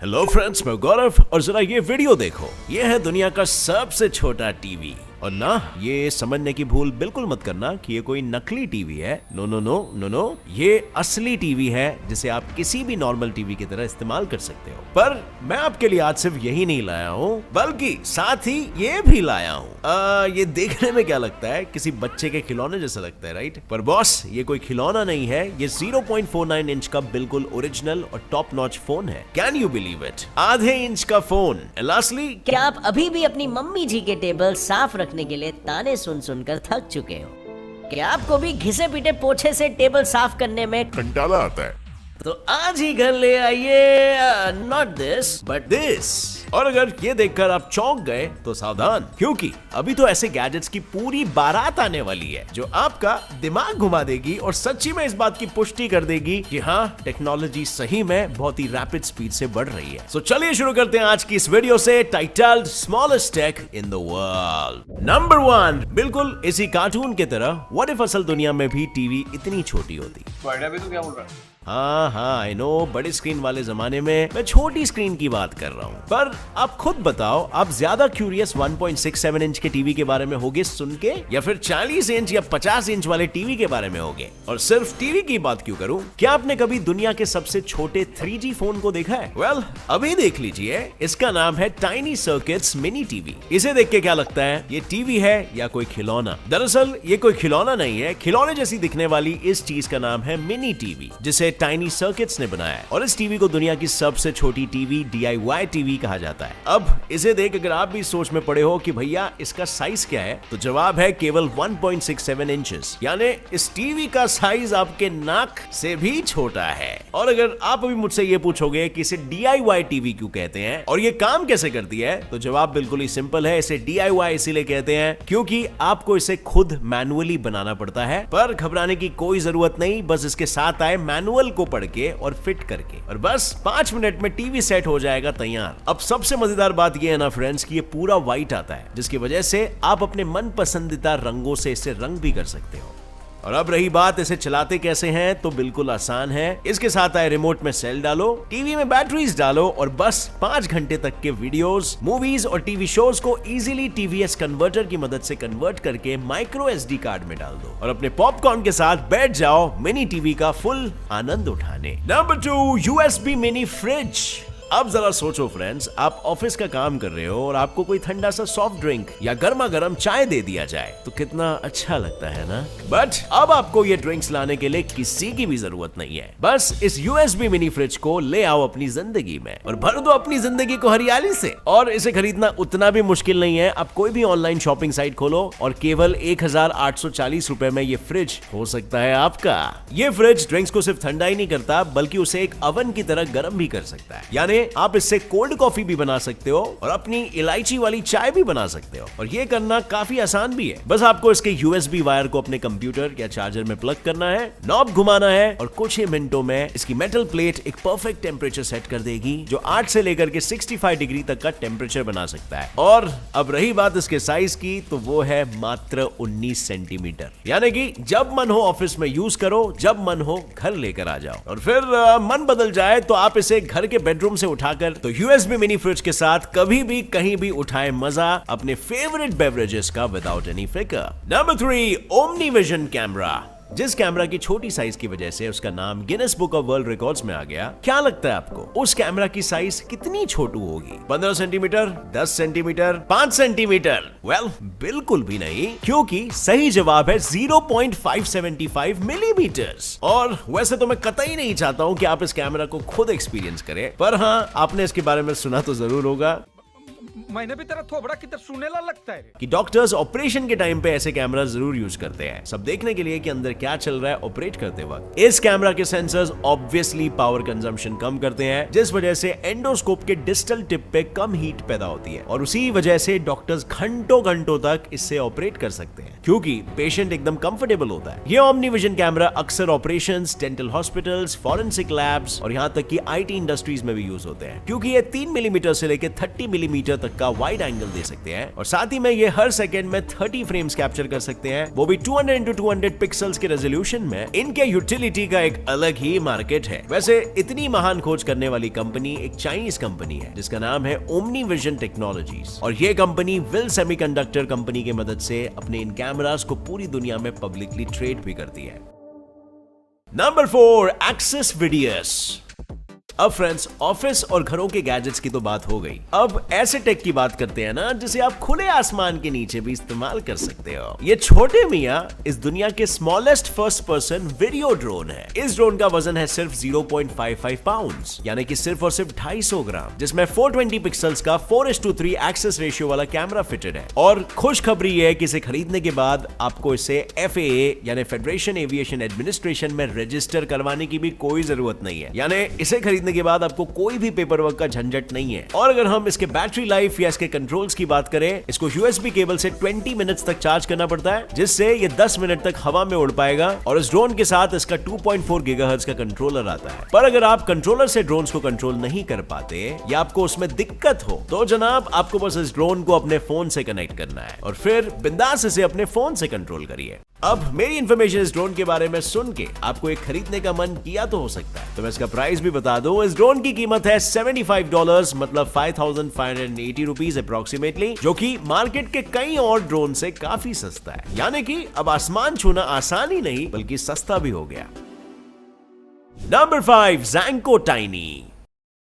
Hello friends, मैं गौरव और जरा ये वीडियो देखो। ये है दुनिया का सबसे छोटा टीवी। और ना ये समझने की भूल बिल्कुल मत करना कि ये कोई नकली टीवी है। No no no no no, ये असली टीवी है जिसे आप किसी भी नॉर्मल टीवी की तरह इस्तेमाल कर सकते हो। पर मैं आपके लिए आज सिर्फ यही नहीं लाया हूँ, बल्कि साथ ही ये भी लाया हूँ। ये देखने में क्या लगता है, किसी बच्चे के खिलौने जैसा लगता है, राइट? पर बॉस, ये कोई खिलौना नहीं है, ये 0.49 इंच का बिल्कुल ओरिजिनल और टॉप नॉच फोन है। Can you believe it? आधे इंच का फोन। लास्टली, क्या आप अभी भी अपनी मम्मी जी के टेबल साफ रखने के लिए ताने सुन सुनकर थक चुके हो? क्या आपको भी घिसे पीटे पोछे से टेबल साफ करने में कंटाला आता है? तो आज ही घर ले आइए नॉट दिस बट दिस। और अगर ये देखकर आप चौंक गए तो सावधान, क्योंकि अभी तो ऐसे गैजेट्स की पूरी बारात आने वाली है जो आपका दिमाग घुमा देगी और सच्ची में इस बात की पुष्टि कर देगी कि हाँ, टेक्नोलॉजी सही में बहुत ही रैपिड स्पीड से बढ़ रही है। सो चलिए शुरू करते हैं आज की इस वीडियो से, titled smallest tech in the world. Number 1, बिल्कुल इसी कार्टून की तरह, व्हाट इफ असल दुनिया में भी टीवी इतनी छोटी होती? आइडिया भी तो क्या बोल रहा है? हाँ, आई नो, बड़ी स्क्रीन वाले जमाने में मैं छोटी स्क्रीन की बात कर रहा हूँ। पर आप खुद बताओ, आप ज्यादा क्यूरियस 1.67 इंच के टीवी के बारे में होगे सुन के, या फिर 40 इंच या 50 इंच वाले टीवी के बारे में होगे? और सिर्फ टीवी की बात क्यों करूँ, क्या आपने कभी दुनिया के सबसे छोटे 3G फोन को देखा है? वेल, अभी देख लीजिए, इसका नाम है टाइनी सर्किट्स मिनी टीवी। इसे देख के क्या लगता है, ये टीवी है या कोई खिलौना? दरअसल ये कोई खिलौना नहीं है। खिलौने जैसी दिखने वाली इस चीज का नाम है मिनी टीवी, जिसे टाइनी सर्किट्स ने बनाया। और इस टीवी को दुनिया की सबसे छोटी टीवी, DIY टीवी कहा जाता है। अब इसे देख अगर आप भी सोच में पड़े हो कि भैया इसका साइज क्या है, तो जवाब है केवल 1.67 इंचेस। यानी इस टीवी का साइज आपके नाक से भी छोटा है। और अगर आप अभी मुझसे ये पूछोगे कि इसे DIY टीवी क्यों कहते हैं और ये काम कैसे करती है, तो जवाब बिल्कुल ही सिंपल है। इसे DIY इसीलिए कहते हैं क्योंकि आपको इसे खुद मैनुअली बनाना पड़ता है। पर घबराने की कोई जरूरत नहीं, बस इसके साथ आए मैनुअल को पढ़ के और फिट करके, और बस 5 मिनट में टीवी सेट हो जाएगा तैयार। अब सबसे मजेदार बात यह है ना फ्रेंड्स, कि ये पूरा व्हाइट आता है, जिसकी वजह से आप अपने मन पसंदीदा रंगों से इसे रंग भी कर सकते हो। और अब रही बात इसे चलाते कैसे हैं, तो बिल्कुल आसान है। इसके साथ आए रिमोट में सेल डालो, टीवी में बैटरीज डालो और बस 5 घंटे तक के वीडियोस, मूवीज और टीवी शोज को इजीली TVS कन्वर्टर की मदद से कन्वर्ट करके माइक्रो SD कार्ड में डाल दो और अपने पॉपकॉर्न के साथ बैठ जाओ मिनी टीवी का फुल आनंद उठाने। Number 2, USB mini fridge. अब जरा सोचो फ्रेंड्स, आप ऑफिस का काम कर रहे हो और आपको कोई ठंडा सा सॉफ्ट ड्रिंक या गर्मा गर्म चाय दे दिया जाए तो कितना अच्छा लगता है ना? बट अब आपको ये ड्रिंक्स लाने के लिए किसी की भी जरूरत नहीं है। बस इस USB मिनी फ्रिज को ले आओ अपनी जिंदगी में और भर दो अपनी जिंदगी को हरियाली से। और इसे खरीदना उतना भी मुश्किल नहीं है। आप कोई भी ऑनलाइन शॉपिंग साइट खोलो और केवल 1840 रुपए में ये फ्रिज हो सकता है आपका। ये फ्रिज ड्रिंक्स को सिर्फ ठंडा ही नहीं करता, बल्कि उसे एक ओवन की तरह गर्म भी कर सकता है। यानी आप इससे कोल्ड कॉफी भी बना सकते हो और अपनी इलायची वाली चाय भी बना सकते हो। और ये करना काफी आसान भी है। बस आपको इसके USB वायर को अपने कंप्यूटर या चार्जर में प्लग करना है, नॉब घुमाना है और कुछ ही मिनटों में इसकी मेटल प्लेट एक परफेक्ट टेम्परेचर सेट कर देगी, जो 8 से लेकर के 65 डिग्री तक का टेम्परेचर बना सकता है। और अब रही बात इसके साइज की, तो वो है मात्र 19 सेंटीमीटर। यानी कि जब मन हो ऑफिस में यूज करो, जब मन हो घर लेकर आ जाओ। और फिर मन बदल जाए तो आप इसे घर के बेडरूम से उठाकर तो USB मिनी फ्रिज के साथ कभी भी कहीं भी उठाए मजा अपने फेवरेट बेवरेजेस का विदाउट एनी फिकर। Number 3, omni vision camera. जिस कैमरा की छोटी साइज की वजह से उसका नाम Guinness book of world records में आ गया। क्या लगता है आपको, उस कैमरा की साइज कितनी छोटू होगी? 15 सेंटीमीटर, 10 सेंटीमीटर, 5 सेंटीमीटर? वेल, बिल्कुल भी नहीं, क्योंकि सही जवाब है 0.575 मिलीमीटर्स। और वैसे तो मैं कतई नहीं चाहता हूं कि आप इस कैमरा को खुद एक्सपीरियंस करें, पर हाँ, आपने इसके बारे में सुना तो जरूर होगा। मैंने भी तेरा थोबड़ा किधर सुनेला लगता है कि डॉक्टर्स ऑपरेशन के टाइम पे ऐसे कैमरा जरूर यूज करते हैं, सब देखने के लिए कि अंदर क्या चल रहा है ऑपरेट करते वक्त। इस कैमरा के सेंसर्स ऑब्वियसली पावर कंजम्पशन कम करते हैं, जिस वजह से एंडोस्कोप के डिस्टल टिप पे कम हीट पैदा होती है और उसी वजह से डॉक्टर्स घंटों घंटों तक इससे ऑपरेट कर सकते हैं, क्योंकि पेशेंट एकदम कंफर्टेबल होता है। ये ओमनी विजन कैमरा अक्सर operations, dental hospitals, forensic labs और यहाँ तक कि IT इंडस्ट्रीज में भी यूज होते हैं, क्योंकि ये 3 मिलीमीटर से लेकर 30 मिलीमीटर तक का वाइड एंगल दे सकते हैं और साथ ही में ये हर सेकंड में 30 फ्रेम्स कैप्चर कर सकते हैं, वो भी 200x200 पिक्सल्स के रेजोल्यूशन में। इनके यूटिलिटी का एक अलग ही मार्केट है। वैसे इतनी महान खोज करने वाली कंपनी एक चाइनीज कंपनी है जिसका नाम है ओमनी विजन टेक्नोलॉजीज, और ये कंपनी विल सेमीकंडक्टर कंपनी की मदद से अपने इन कैमरास को पूरी दुनिया में पब्लिकली ट्रेड भी करती है। Number 4, axis वीडियस। अब फ्रेंड्स, ऑफिस और घरों के गैजेट्स की तो बात हो गई, अब ऐसे टेक की बात करते हैं ना जिसे आप खुले आसमान के नीचे भी इस्तेमाल कर सकते हो। ये छोटे मियां इस दुनिया के smallest first person video drone है। इस ड्रोन का वजन है सिर्फ 0.55 पाउंड्स, यानी कि सिर्फ और सिर्फ 250 ग्राम, जिसमें 420 पिक्सल्स का 4:3 एक्सेस रेशियो वाला कैमरा फिटेड है। और खुशखबरी है कि इसे खरीदने के बाद आपको इसे FAA यानी फेडरेशन एविएशन एडमिनिस्ट्रेशन में रजिस्टर करवाने की भी कोई जरूरत नहीं है, यानी इसे खरीदने के बाद आपको कोई भी पेपर वर्क का झंझट नहीं है। और अगर हम इसके बैटरी लाइफ या इसके कंट्रोल्स की बात करें, इसको USB केबल से 20 मिनट्स तक चार्ज करना पड़ता है, जिससे ये 10 मिनट तक हवा में उड़ पाएगा। और इस ड्रोन के साथ इसका 2.4 गीगाहर्ट्ज का कंट्रोलर आता है। पर अगर आप कंट्रोलर से ड्रोन्स को कंट्रोल नहीं कर पाते या आपको उसमें दिक्कत हो, तो जनाब आपको बस इस ड्रोन को अपने फोन से कनेक्ट करना है और फिर बिंदास इसे अपने फोन से कंट्रोल करिए। अब मेरी इन्फॉर्मेशन इस ड्रोन के बारे में सुन के आपको एक खरीदने का मन किया तो हो सकता है, तो मैं इसका प्राइस भी बता दूं। इस ड्रोन की कीमत है $75, मतलब 5580 रुपीज अप्रोक्सीमेटली, जो कि मार्केट के कई और ड्रोन से काफी सस्ता है। यानी कि अब आसमान छूना आसान ही नहीं बल्कि सस्ता भी हो गया। Number 5, Zenko Tiny.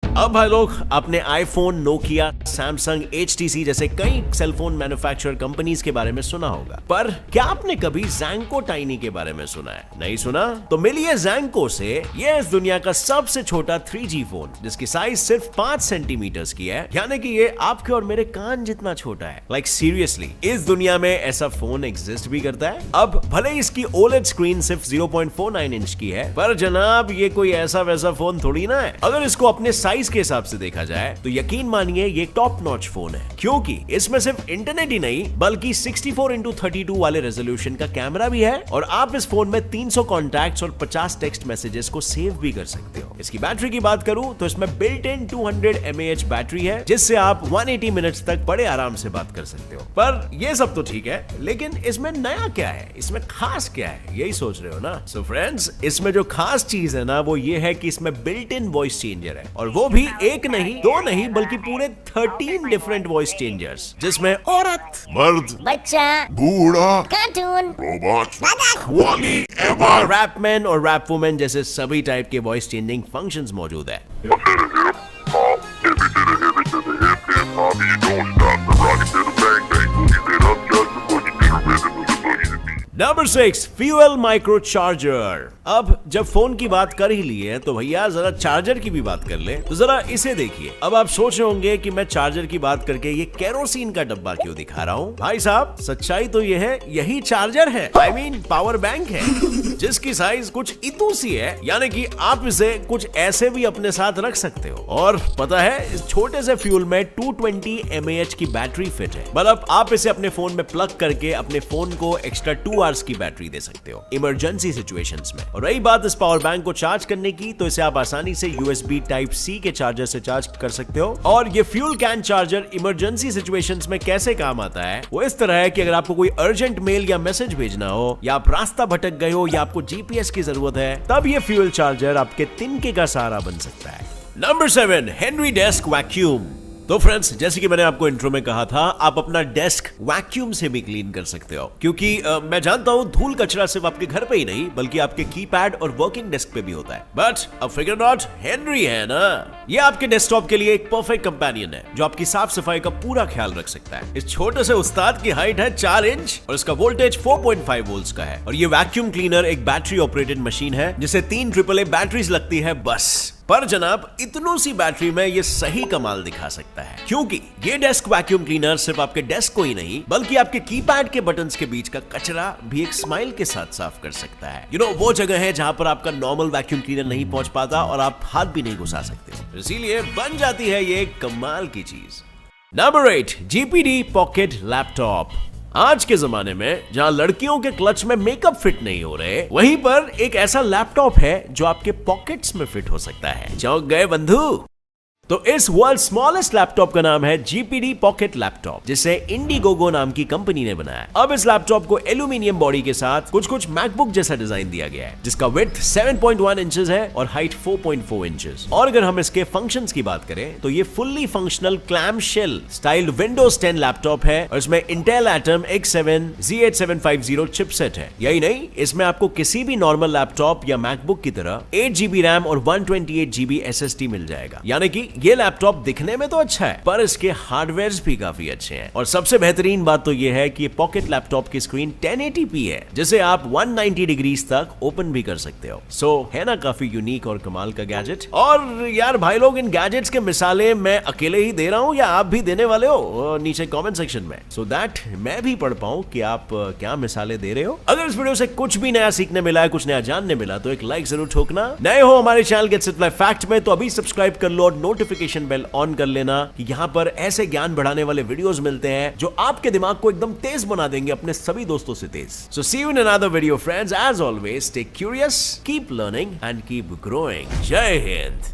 अब भाई लोग, आपने आईफोन, नोकिया, सैमसंग, HTC जैसे कई सेलफोन मैन्युफैक्चरर कंपनीज के बारे में सुना होगा, पर क्या आपने कभी ज़ेंको टाइनी के बारे में सुना है? नहीं सुना? तो मिलिए ज़ेंको से। ये इस दुनिया का सबसे छोटा 3G फोन, जिसकी साइज सिर्फ 5 सेंटीमीटर की है, यानी कि ये आपके और मेरे कान जितना छोटा है। लाइक सीरियसली, इस दुनिया में ऐसा फोन एग्जिस्ट भी करता है। अब भले इसकी OLED स्क्रीन सिर्फ 0.49 इंच की है, पर जनाब ये कोई ऐसा वैसा फोन थोड़ी ना है। अगर इसको अपने साइज के हिसाब से देखा जाए तो यकीन मानिए ये टॉप नॉच फोन है, क्योंकि इसमें सिर्फ इंटरनेट ही नहीं बल्कि 64x32 वाले रेजोल्यूशन का कैमरा भी है, और आप इस फोन में 300 कॉन्टैक्ट्स और 50 टेक्स्ट मैसेजेस को सेव भी कर सकते हो। इसकी बैटरी की बात करूं तो इसमें बिल्ट इन 200 mAh बैटरी है, जिससे आप 180 मिनट्स तक बड़े आराम से बात कर सकते हो। पर ये सब तो ठीक है, लेकिन इसमें नया क्या है, इसमें खास क्या है, यही सोच रहे हो ना? सो फ्रेंड्स, इसमें जो खास चीज है ना वो ये है कि इसमें बिल्ट इन वॉइस चेंजर है, और वो भी एक नहीं, दो नहीं, बल्कि पूरे 13 डिफरेंट वॉइस चेंजर्स, जिसमें औरत, मर्द, बच्चा, बूढ़ा, कार्टून, रोबोट, रैपमैन और रैप वुमेन जैसे सभी टाइप के वॉइस चेंजिंग फंक्शंस मौजूद है। Number 6, fuel micro charger. अब जब फोन की बात कर ही ली है तो भैया जरा चार्जर की भी बात कर ले। तो जरा इसे देखिए। अब आप सोच रहे होंगे कि मैं चार्जर की बात करके ये केरोसिन का डब्बा क्यों दिखा रहा हूँ। भाई साहब, सच्चाई तो ये है, यही चार्जर है, I mean पावर बैंक है, जिसकी साइज कुछ इतू सी है, यानी कि आप इसे कुछ ऐसे भी अपने साथ रख सकते हो। और पता है, इस छोटे से फ्यूल में 220 mAh की बैटरी फिट है, मतलब आप इसे अपने फोन में प्लग करके अपने फोन को एक्स्ट्रा 2 आवर्स की बैटरी दे सकते हो इमरजेंसी सिचुएशंस में। और रही बात इस पावर बैंक को चार्ज करने की, तो इसे आप आसानी से USB Type-C के चार्जर से चार्ज कर सकते हो। और ये fuel can charger emergency situations में कैसे काम आता है, वो इस तरह है कि अगर आपको कोई अर्जेंट मेल या मैसेज भेजना हो, या आप रास्ता भटक गए हो, या आपको GPS की जरूरत है, तब ये फ्यूल चार्जर आपके तिनके का सहारा बन सकता है। Number 7, Henry desk vacuum. तो फ्रेंड्स, जैसे कि मैंने आपको इंट्रो में कहा था, आप अपना डेस्क वैक्यूम से भी क्लीन कर सकते हो, क्योंकि मैं जानता हूं धूल कचरा सिर्फ आपके घर पे ही नहीं बल्कि आपके कीपैड और वर्किंग डेस्क पे भी होता है। बट अब फिगर नॉट, हेनरी है ना, ये आपके डेस्कटॉप के लिए एक परफेक्ट कंपेनियन है जो आपकी साफ सफाई का पूरा ख्याल रख सकता है। इस छोटे से उस्ताद की हाइट है 4 इंच और इसका वोल्टेज 4.5 वोल्ट्स का है। और ये वैक्यूम क्लीनर एक बैटरी ऑपरेटेड मशीन है जिसे 3 AAA बैटरीज लगती है बस। पर जनाब, इतनों सी बैटरी में ये सही कमाल दिखा सकता है, क्योंकि ये डेस्क वैक्यूम क्लीनर सिर्फ आपके डेस्क को ही नहीं बल्कि आपके कीपैड के बटन्स के बीच का कचरा भी एक स्माइल के साथ साफ कर सकता है। यू नो, वो जगह है जहां पर आपका नॉर्मल वैक्यूम क्लीनर नहीं पहुंच पाता और आप हाथ भी नहीं घुसा सकते हो, इसीलिए बन जाती है ये कमाल की चीज। Number 8, GPD pocket laptop. आज के जमाने में जहां लड़कियों के क्लच में मेकअप फिट नहीं हो रहे, वहीं पर एक ऐसा लैपटॉप है जो आपके पॉकेट्स में फिट हो सकता है। चौंक गए बंधु? तो इस वर्ल्ड स्मॉलेस्ट लैपटॉप का नाम है GPD पॉकेट लैपटॉप, जिसे इंडिगोगो नाम की कंपनी ने बनाया। अब इस लैपटॉप को एल्यूमिनियम बॉडी के साथ कुछ मैकबुक जैसा डिजाइन दिया गया है, जिसका विड्थ 7.1 इंचेस है और हाइट 4.4 इंचेस। और अगर हम इसके फंक्शंस की बात करें तो ये fully functional clamshell styled Windows 10 laptop है और इसमें Intel atom X7 Z8750 chipset है। यही नहीं, इसमें आपको किसी भी नॉर्मल लैपटॉप या मैकबुक की तरह 8GB रैम और 128GB SSD मिल जाएगा। यानी कि ये लैपटॉप दिखने में तो अच्छा है, पर इसके हार्डवेयर भी काफी अच्छे हैं। और सबसे बेहतरीन बात तो ये है कि ये पॉकेट लैपटॉप की स्क्रीन 1080p है, जिसे आप 190 डिग्रीज तक ओपन भी कर सकते हो। सो है ना काफी यूनिक और कमाल का गैजेट। और यार भाई लोग, इन गैजेट्स के मिसालें मैं अकेले ही दे रहा हूं या आप भी देने वाले हो नीचे कमेंट सेक्शन में, सो दैट मैं भी पढ़ पाऊं कि आप क्या मिसालें दे रहे हो। अगर इस वीडियो से कुछ भी नया सीखने मिला है, कुछ नया जानने मिला, तो एक लाइक जरूर ठोकना। नए हो हमारे channel gets it live fact में तो अभी सब्सक्राइब कर लो और नोटिफिकेशन बेल ऑन कर लेना कि यहां पर ऐसे ज्ञान बढ़ाने वाले वीडियोस मिलते हैं जो आपके दिमाग को एकदम तेज बना देंगे, अपने सभी दोस्तों से तेज। So see you in another video friends. As always stay curious, keep learning and keep growing. जय हिंद।